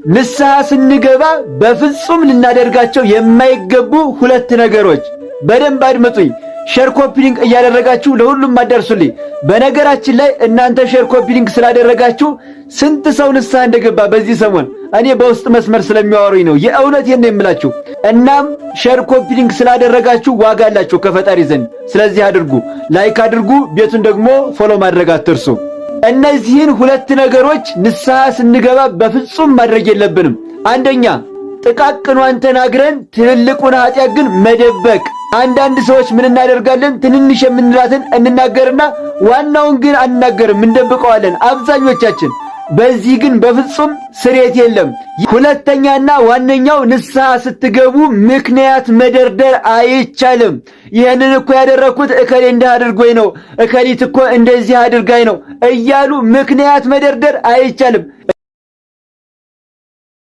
ንስሐ ስንገባ በፍጹም ልናደርጋቸው የማይገቡ ሁለት ነገሮች። በደንብ አድምጡኝ። ሼር ኮፒ ሊንክ እያደረጋችሁ ለሁሉም አዳርሱልኝ። በነገራችን ላይ እናንተ ሼር ኮፒ ሊንክ ስላደረጋችሁ ስንት ሰው ንስሐ እንደገባ በዚህ ሰሞን እኔ በውስጥ መስመር ስለሚያወሩኝ ነው። የእውነቴን ነው የምላችሁ። እናም ሼር ኮፒ ሊንክ ስላደረጋችሁ ዋጋ አላችሁ ከፈጣሪ ዘንድ። ስለዚህ አድርጉ፣ ላይክ አድርጉ፣ ቤቱን ደግሞ ፎሎ ማድረግ አትርሱ። እነዚህን ሁለት ነገሮች ንስሐ ስንገባ በፍጹም ማድረግ የለብንም። አንደኛ ጥቃቅኗን ተናግረን ትልልቁን ኃጢአት ግን መደበቅ። አንዳንድ ሰዎች ምን እናደርጋለን? ትንንሽ የምንላትን እንናገርና ዋናውን ግን አንናገርም፣ እንደብቀዋለን አብዛኞቻችን። በዚህ ግን በፍጹም ስሬት የለም። ሁለተኛና ዋነኛው ንስሐ ስትገቡ ምክንያት መደርደር አይቻልም። ይህንን እኮ ያደረኩት እከሌ እንዲህ አድርጎኝ ነው፣ እከሊት እኮ እንደዚህ አድርጋኝ ነው እያሉ ምክንያት መደርደር አይቻልም።